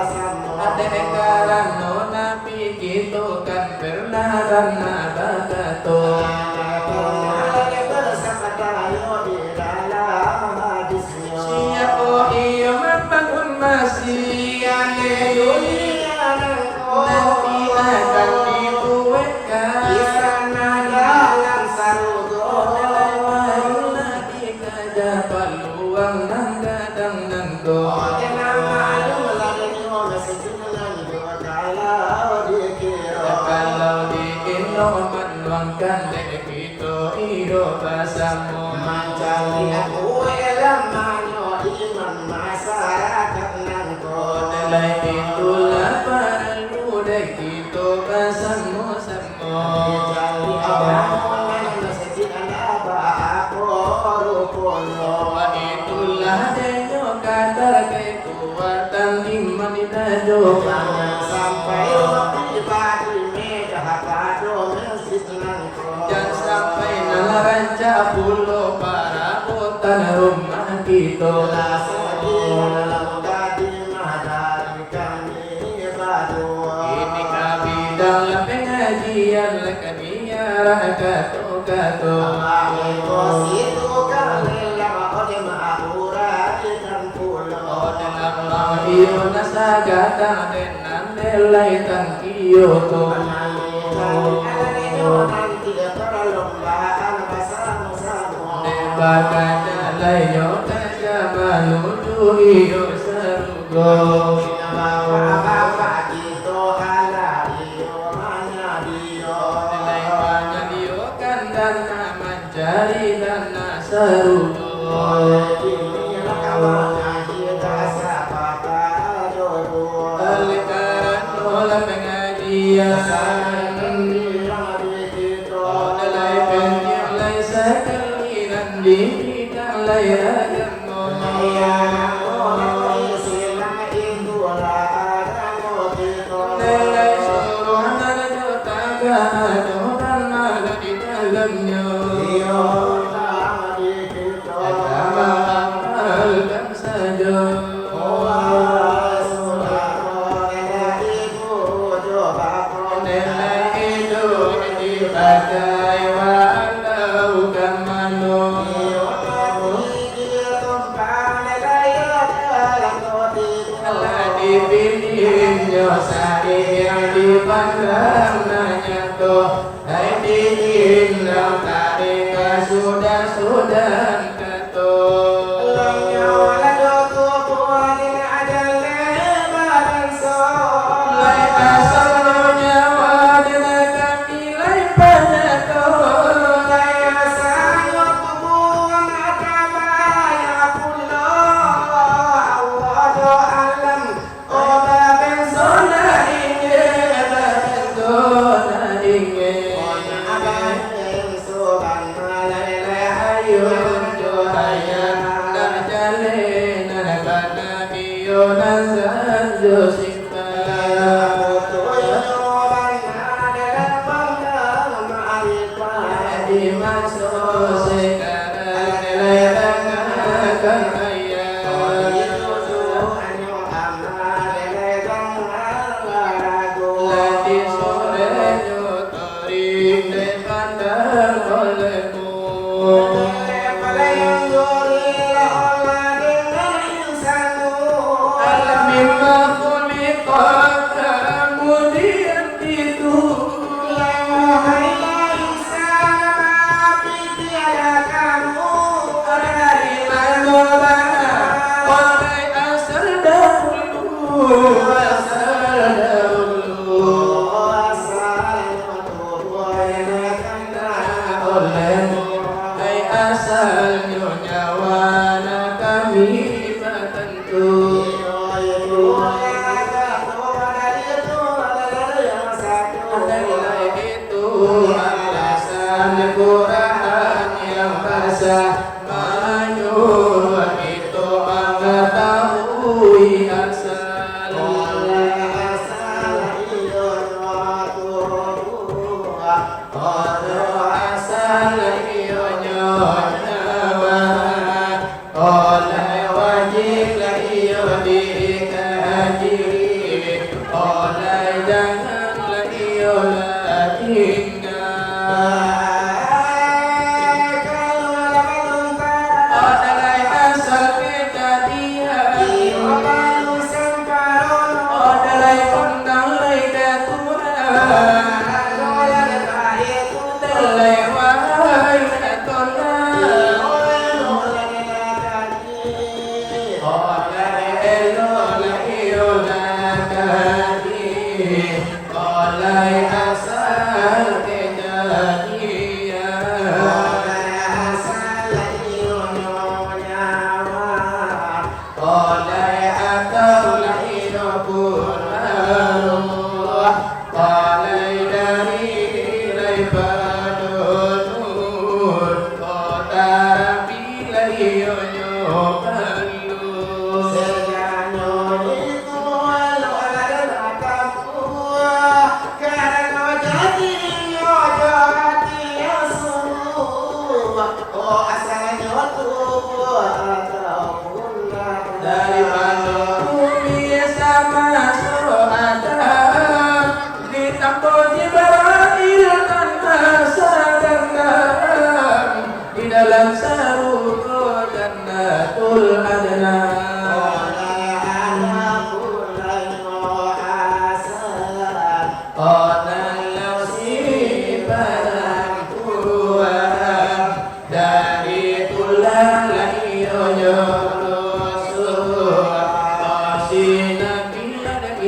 Adekarano napi gitu kan bernaran nabagato siap oh iyo membangun masih ane nanti akan dibuatkan Istana dalam sarudo lagi kaja peluang nang gadang nang do kalau dikino menuangkan dek itu ido basamu Mancang aku elamanya iman masyarakat nangko nilai itulah perlu dek itu basamu semua itulah denyo kadar kekuatan iman idajo sampai pribadi medah kado masjid nangko jangan sampai nalaranca pulau para hutan rumah kita ini kami dalam pengajian lekaniara kato-kato iyo nasagata denan delay tan kiyoto debaga jalay yo taja manuju iyo sarugo delay banyak iyo kandan mencari dana sarugo Alikaran olah pengajian Dalai penjir lai sekaliran dihidan lai agama Dalai suruh narjo tagado dan naga di dalamnya Agama amalkan saja Bagai walau kamano Kalau dipilihnya sari yang dipandang nanya toh Hai diindah tarika sudah keto Lai asal nyawa dina kami lai panato Sona inge sona inge Ayun johayan na jale na nakanabiyo na sanjo sikta Di maso sekarang nilai akan Lati sore nyotori depandang olehmu Alamin makuli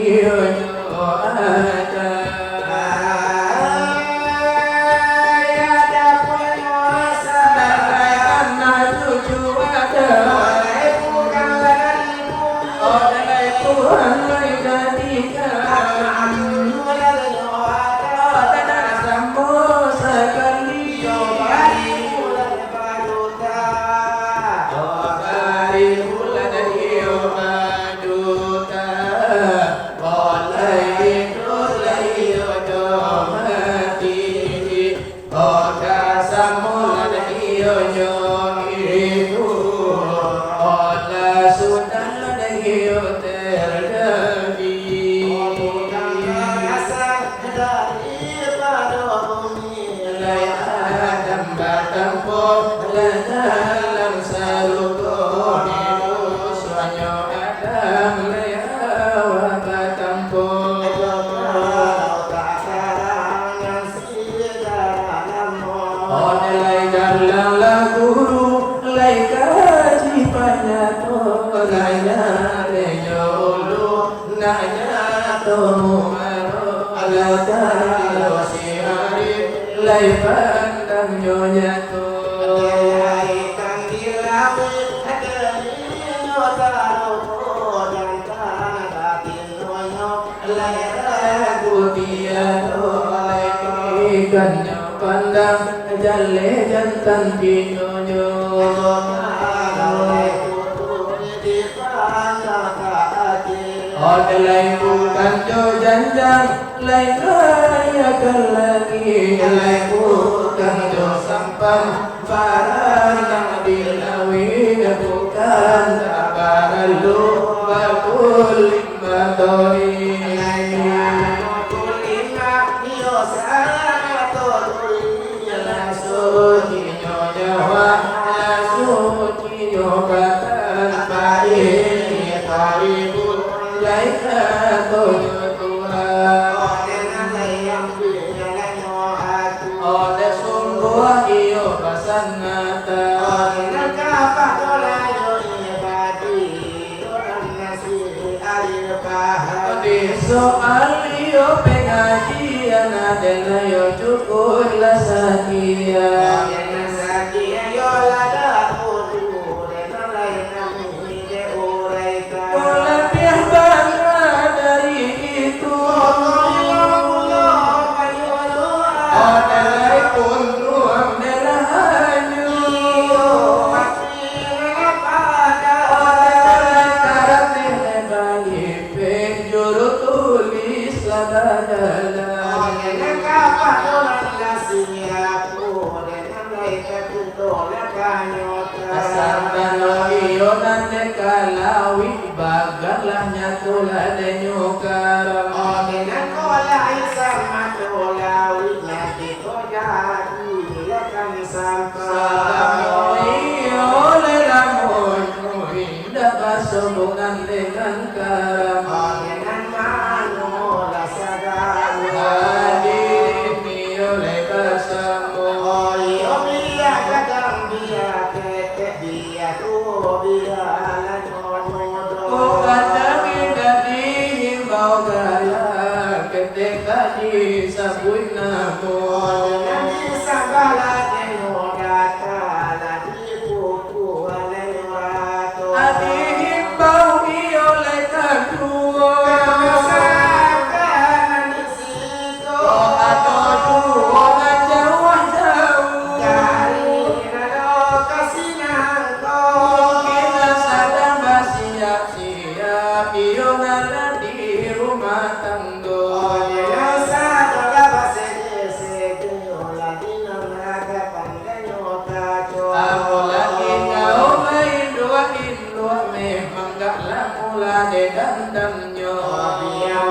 iyo ada. Jalle jantan dinyo Odlai bukan jo janjang lai kaya lagi lai bukan jo sampan barang dilawi bukan baralu bakul matoi soal yo pengajian adalah yo cukup lah sakia yo lada kudu dan lain kami de uraikan pola piah bangga dari itu adalai pun ruang derahanyu adalai karate bagi penjuru tulis ladala Asambano iyo nande kalawi bagalah nyatula denyo karam Ominan kola isang matulawi nyati ko jadi lekan sampai Asambano iyo lelamoy Indah kasubungan dengan karam Ominan manu lasagan Hadirin iyo lekasamu Iyo biya kadang biya sabui namo nani sabala deno data lagi buku alewato adi himbau iyo lekatuo masakan nisito atau duo ngajauh jauh dari nado kasinanto kita sadang bersiap-siap iyo ngalah di rumah tanggo de dandam nyo biya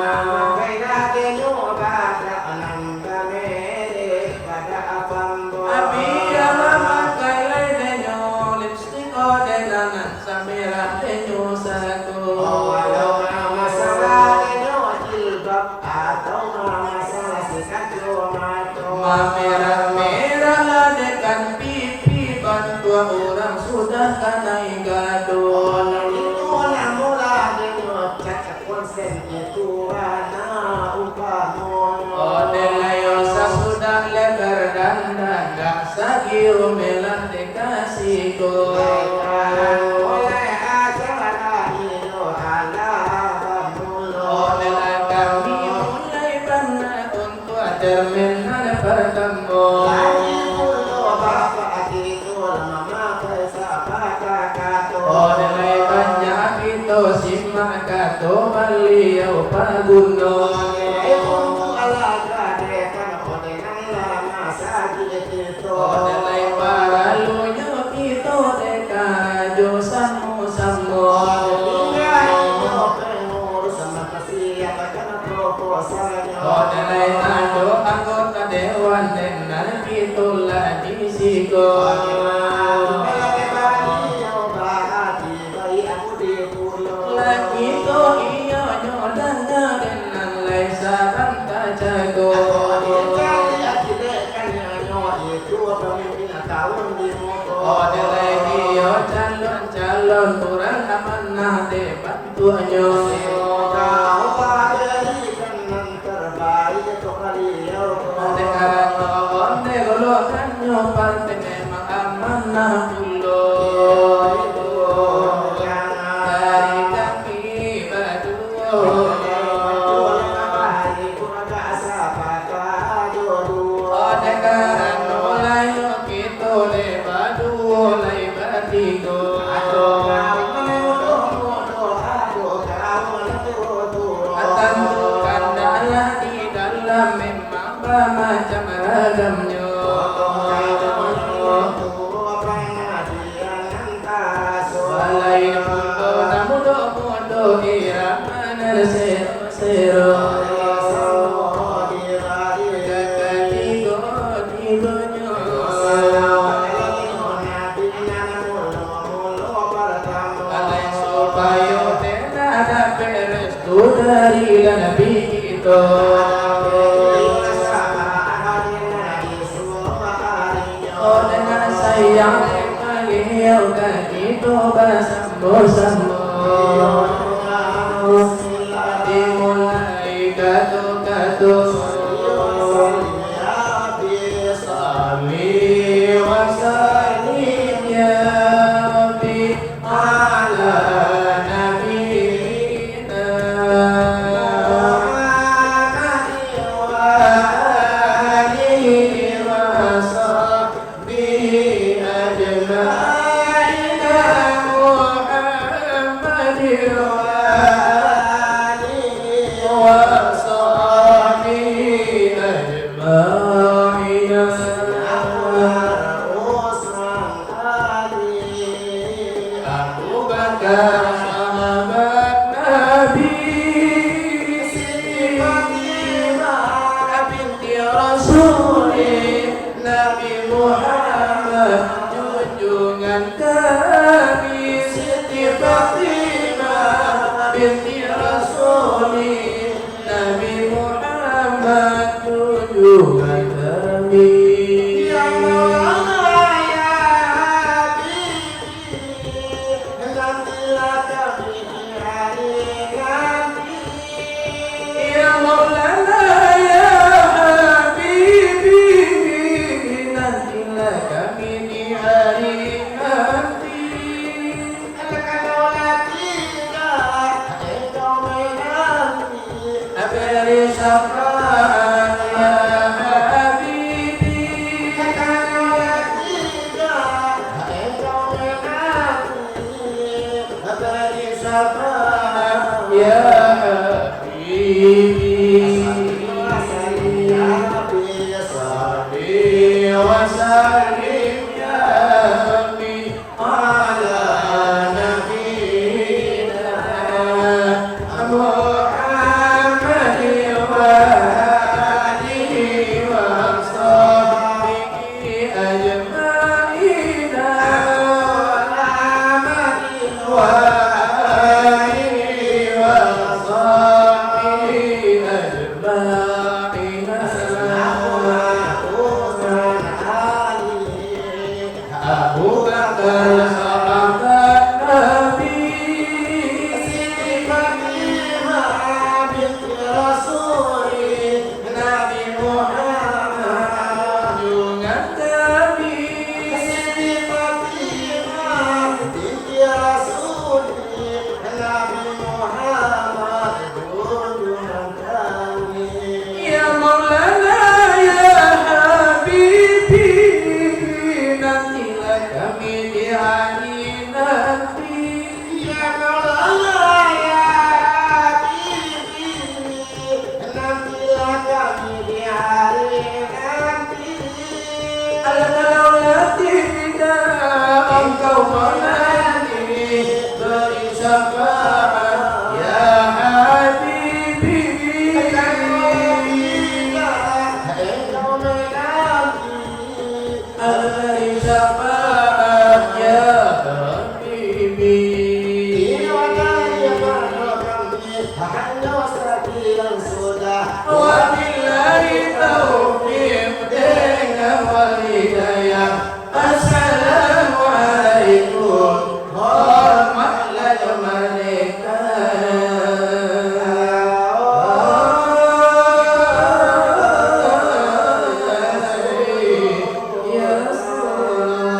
kaida de nyo bada ananda mere pada apambo abiya mama kaida de nyo lipstick o de nanan samira de nyo satu walau nama sara de nyo jilbab Tuhan upamu. Odelayo sasudah lebar dan dandak sagiru melan dekasiko. Oleh acara hidup Allah bamulo. Odelah kami mulai pernah untuk terminal bertemu. Lagi mulo bapak itu lama kesapa kakato. Odelah banyak itu simak kato beliau pagunung. Odelah paralunya itu dekajo samu-samu. Odelah ado anggota dewan dan itulah disiko. Lagi to iyo nyodanya dengan lesa banta jago. Odelah iyo calon kurang amanah de bantuannya. Onde golokannya partai memang amanah dulu. Dari kami berdua. Odekan mulai kita le berdua le bertiga. Tentukan dalam di dalam memang macam ragamnya. Balai mundo namudo irama sero. Kakatigo tigonya. Balai supaya tenada beres tu dari nabi kita. Oh dengan sayang beliau kan itu bersama-sama. Dimulai kado-kado. Salli wa sallim ya Rabbi ala nabiyina wa alihi wa sahbihi ajma'in Muhammadin wa alihi wa sahbihi ajma'in. Abu Bakar sahabat Nabi, Siti Fatimah binti Rasulih, Nabi Muhammad junjungan kami. Siti Fatimah binti Rasulih, Nabi Muhammad junjungan kami. Ya Maulana ya Ya Maulana ya Habibi, nantilah kami di hari nanti. Beri syafaat ya Habibi. Beri syafaat ya Habibi.